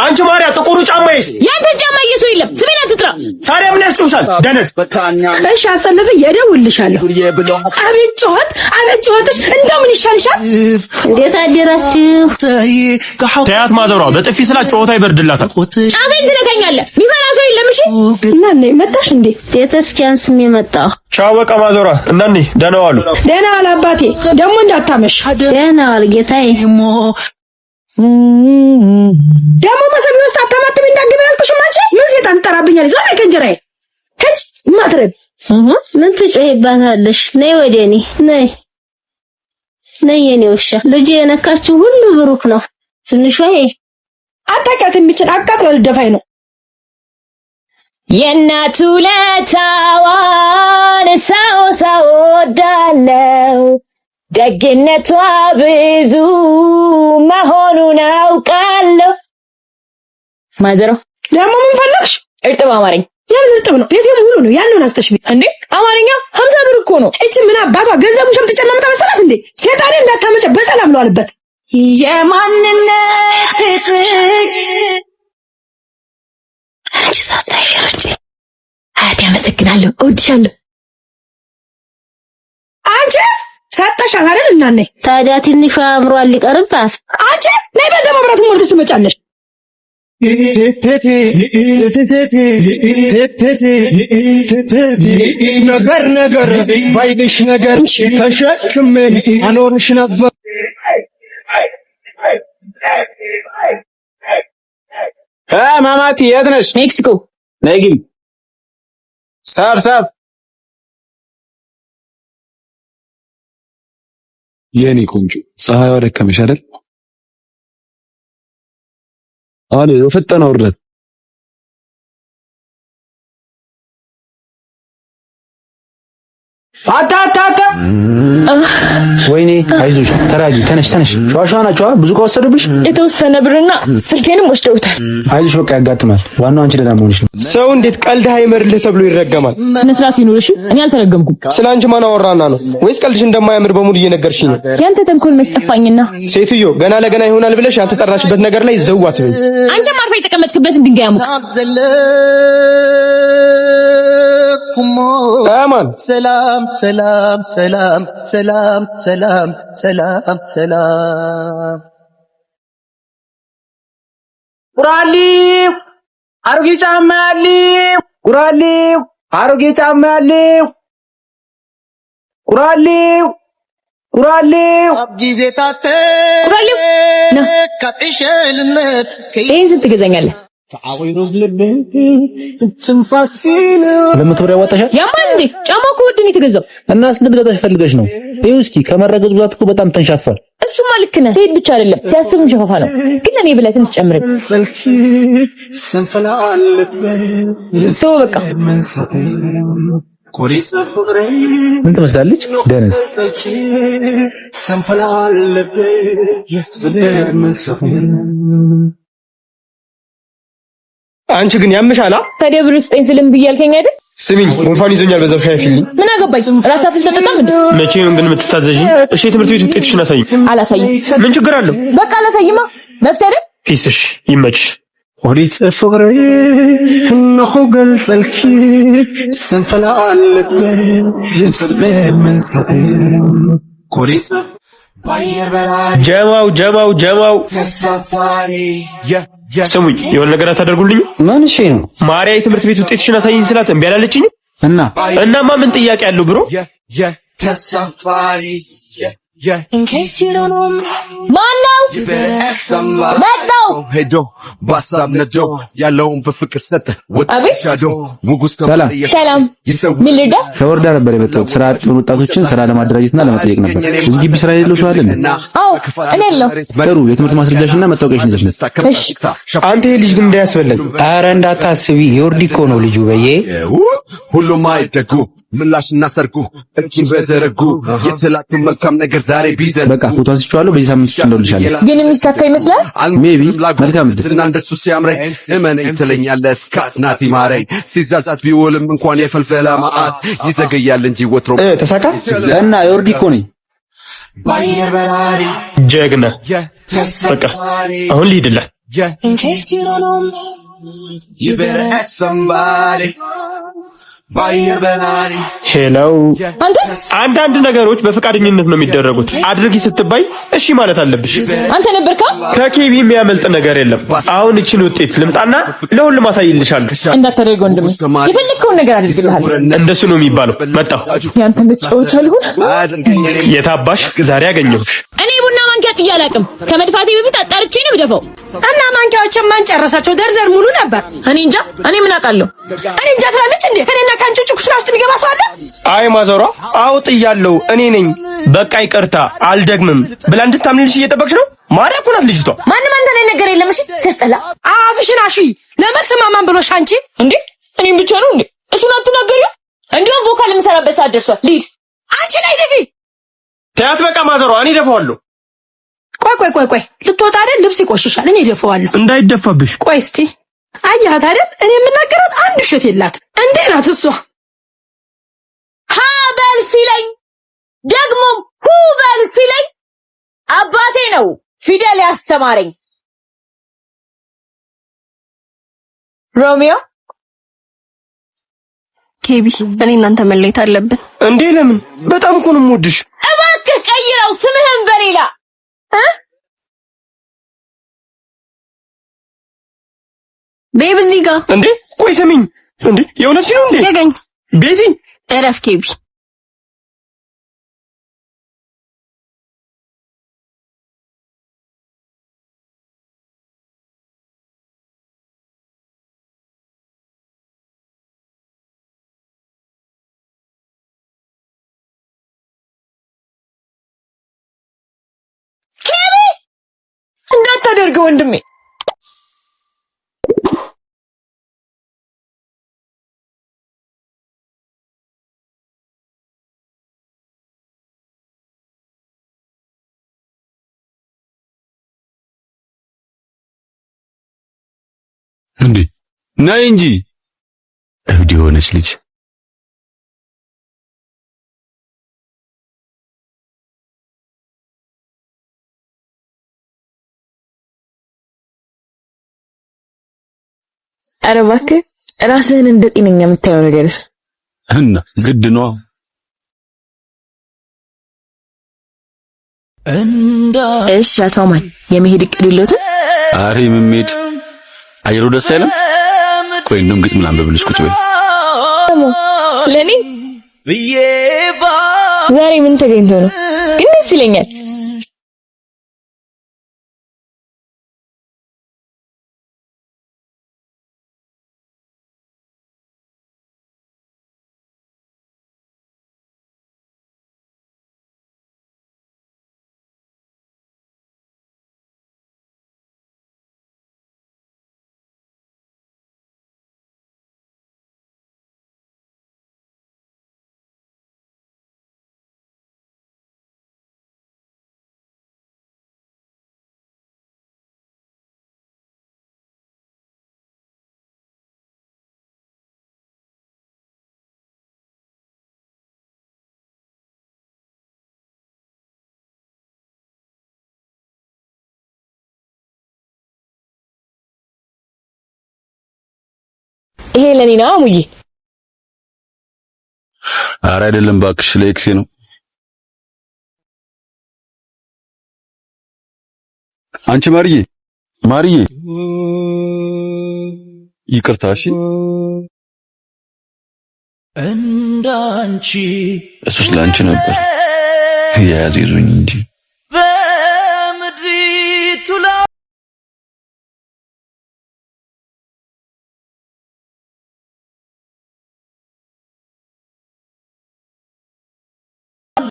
አንቺ ማርያ ጥቁሩ ጫማዬስ ያንተ ጫማ እየሰው የለም ስሜን አትጥራ ታዲያ ምን ያስጨውሻል ደነስ እሺ አሰለፈ እደውልልሻለሁ አቤት ጮኸትሽ እንደው ምን ይሻልሻል እንዴት አደራችሁ ተያት ማዘሯ በጥፊ ስላት ጮኸታ ይበርድላታል ጫሜን ትነካኛለህ ሚፈራ ሰው የለም እሺ እናኔ መጣሽ እንዴ ቤተክርስቲያንስም የመጣው ቻው በቃ ማዘሯ እናኔ ደህና ዋሉ ደህና ዋል አባቴ ደግሞ እንዳታመሽ ደህና ዋል ጌታዬ ደሞ መሰቢ ውስጥ አታማትም እንዳግብ ያልኩሽም አንቺ ምን ሴጣን ተጠራብኛል ዞር ከንጀራዬ ከጭ ማትረብ ምን ትጮይባታለሽ ነይ ወደኔ ነይ የኔ ውሻ ልጅ የነካችሁ ሁሉ ብሩክ ነው ትንሿ አጣቃት የሚችል አቃጥሎ ልደፋይ ነው የናቱ ለታዋን ሳው ዳለው ደግነቷ ብዙ መሆኑን አውቃለሁ ማዘሮ ደግሞ ምን ፈለግሽ እርጥብ አማርኛ ያን እርጥብ ነው ቤቴ ሙሉ ነው ያንን አስተሽቢ እንዴ አማርኛ 50 ብር እኮ ነው እቺ ምን አባቷ ገንዘቡ ሸምጥ ጨማምጣ መሰላት እንዴ ሴጣኔ እንዳታመጨ በሰላም ነው አለበት የማንነት ስቅ አንቺ ሳታይርጭ አያት ያመሰግናለሁ እወድሻለሁ አንቺ ሳጣሻል አይደል እናኔ ታዲያ ትንሿ አምሯል ሊቀርባት አንቺ ነይ በዛ መብራቱ ሞልተሽ ትመጫለሽ ነገር ባይልሽ ነገር ተሸክሜ አኖርሽ ነበር ማማቲ የት ነሽ ሜክሲኮ ነይ ግቢ ሳብ የኔ ቆንጆ ፀሐይዋ ደከመሽ አይደል? አለ የፈጠነ ወርደት አታ ወይኔ አይዞሽ ተራጂ ተነሽ ሸዋሸዋ ናቸው ብዙ ከወሰዱብሽ የተወሰነ ብርና ስልኬንም ወስደውታል አይዞሽ በቃ ያጋጥማል ዋናው አንቺ ደህና መሆንሽ ነው ሰው እንዴት ቀልድ አይመርልህ ተብሎ ይረገማል ስነ ስርዓት ይኑርሽ እኔ አልተረገምኩም ስላንቺ ማን አወራና ነው ወይስ ቀልድሽ እንደማያምር በሙሉ እየነገርሽኝ ነው ያንተ ተንኮል መስጠፋኝና ሴትዮ ገና ለገና ይሆናል ብለሽ ያልተጠራሽበት ነገር ላይ ዘዋት በይ አንተም አርፈህ የተቀመጥክበትን ድንጋይ አሙቅ አማን ሰላም ቁራሊው አሮጌ ጫማ ያለው ቁራሊው ጊዜ ታተ ከጥሸልነት ይሄን ስንት ትገዛኛለህ ታውይሩ ልብንት ትንፋሲን ለምትወር ያዋጣሻል ያማል እንዴ ጫማው እኮ ውድ ነው የተገዛው እና ስንት ገዛሽ ፈልገሽ ነው ይኸው እስኪ ከመረገዝ ብዛት እኮ በጣም ተንሻፋል እሱማ ልክ ነህ ሄድ ብቻ አይደለም ሲያስብም ሸፋፋ ነው ግን ለኔ ብለህ ትንሽ ጨምር ሰው በቃ ምን ትመስላለች ደነስ አንቺ ግን ያምሻላ ታዲያ ብር ስጠኝ ስልም ብያልከኝ አይደል ስሚኝ ጉንፋን ይዞኛል በዛው ሻይ ፊልኝ ምን አገባኝ ራስ አፍል ተጠጣም እንዴ መቼ ነው ግን የምትታዘዥኝ እሺ ትምህርት ቤት ውጤትሽን አሳይኝ አላሳይም ምን ችግር አለው በቃ አላሳይማ መፍትሄ አይደል ፒስሽ ይመችሽ ኦዲት ፍቅሬ እነሆ ገልጸልኪ ስንፈላልብ ይስበምን ሰይ ኮሪስ ጀማው ተሳፋሪ ስሙኝ የሆነ ነገር አታደርጉልኝ ምን እሺ ነው ማርያ የትምህርት ቤት ውጤትሽን አሳይኝ ስላት እምቢ አላለችኝ እናማ ምን ጥያቄ አለው ብሮ ተሳፋሪ In case you don't know ማነው መጣው ሄዶ ባሳብ ነዶ ያለውን በፍቅር ሰጠ ወጣዶ ሙጉስ ሰላም ምን ልዳ ተወርዳ ነበር የመጣሁት ስራ አጥን ወጣቶችን ስራ ለማደራጀትና ለመጠየቅ ነበር እዚህ ግቢ ስራ የሌለው ሰው አለ አዎ እኔ አለሁ ጥሩ የትምህርት ማስረጃሽና መታወቂያሽን ይዘሽ እሺ አንተ ይሄ ልጅ ግን እንዳያስበላኝ ኧረ እንዳታስቢ ዮርዲ እኮ ነው ልጁ በየ ሁሉም አይደጉ ምላሽና ሰርጉ እንቺን በዘረጉ የተላኩ መልካም ነገር ዛሬ ቢዘን በቃ ፎቶ አንስቼዋለሁ በዚህ ሳምንት ውስጥ እንደውልሻለሁ ግን የሚሳካ ይመስላል ሜቢ መልካም እድል እና እንደሱ ሲያምረኝ እመነኝ ትለኛለህ እስካት ናቲ ማረኝ ሲዛዛት ቢውልም እንኳን የፈልፈላ ማአት ይዘገያል እንጂ ወትሮ ተሳካ እና ዮርዲ እኮ ነኝ ባየር በራሪ ጀግና በቃ አሁን ልሂድላት In case you don't know me, you better ask somebody. ሄሎ አንዳንድ ነገሮች በፈቃደኝነት ነው የሚደረጉት። አድርጊ ስትባይ እሺ ማለት አለብሽ። አንተ ነበርካ? ከኬቢ የሚያመልጥ ነገር የለም። አሁን እቺን ውጤት ልምጣና ለሁሉም አሳይልሻለሁ። እንዳታደርግ ወንድሜ፣ የፈለከውን ነገር አድርግልሃለሁ። እንደሱ ነው የሚባለው። መጣሁ። ያንተ መጫወቻ ልሁን። የታባሽ ዛሬ አገኘሁሽ። እኔ ቡና ማንኪያ ጥዬ አላውቅም። ከመድፋቴ በፊት አጣርቼ ነው የምደፋው። እና ማንኪያዎችን ማን ጨረሳቸው? ደርዘር ሙሉ ነበር። እኔ እንጃ። እኔ ምን አውቃለሁ? እኔ እንጃ ትላለች እንዴ? ከኔና ካንቺ ኩሽና ውስጥ ሊገባ ሰው አለ? አይ ማዘሯ አውጥያለሁ እኔ ነኝ። በቃ ይቅርታ አልደግምም ብላ እንድታምንልሽ እየጠበቅሽ ነው። ማርያም እኮ ናት ልጅቷ። ማንም አንተ ላይ ነገር የለም። እሺ ሲያስጠላ። አፍሽን አሽይ። ለመልስ ማማን ብሎሽ አንቺ እንዴ? እኔም ብቻ ነው እንዴ? እሱን አትናገሪው። እንዲያው ቮካል የምሰራበት ሰዓት ደርሷል። ሊድ አንቺ ላይ ደፊ ተያት። በቃ ማዘሯ እኔ ደፋዋለሁ። ቆይ ልትወጣ አይደል? ልብስ ይቆሽሻል። እኔ ደፋዋለሁ። እንዳይደፋብሽ። ቆይ እስቲ አያት አይደል? እኔ የምናገራት አንድ እሸት የላት። እንዴ ናት እሷ? ሃበል ሲለኝ ደግሞ ሁበል ሲለኝ አባቴ ነው ፊደል ያስተማረኝ። ሮሚዮ ኬቢ፣ እኔ እናንተ መለየት አለብን። እንዴ ለምን? በጣም እኮ ነው የምወድሽ። እባክህ ቀይረው ስምህን በሌላ ቤብ እዚህ ጋር እንዴ? ቆይ ስሚኝ። እንዴ የእውነትሽ ነው እንዴ? ገገኝ ቤቲ እረፍ ኬቢ። እንዳታደርገው ወንድሜ። እንዴ ነይ እንጂ እብድ የሆነች ልጅ። ኧረ እባክህ ራስህን እንደ ጤነኛ የምታየው ነገርስ? እና ግድ ነው። እሺ አቶ አማን የመሄድ እቅድ የለዎትም? አሬ የምሄድ አየሩ ደስ አይልም። ቆይ እንደውም ግጥም ላንብብልሽ። ቁጭ በይ። ለኔ ዛሬ ምን ተገኝቶ ነው? ግን ደስ ይለኛል። ይሄ ለኔ ነው አሙዬ። ኧረ አይደለም እባክሽ ለኤክሴ ነው። አንቺ ማርዬ ይቅርታ እሺ። እንዳንቺ እሱስ ላንቺ ነበር የያዘ ይዞኝ እንጂ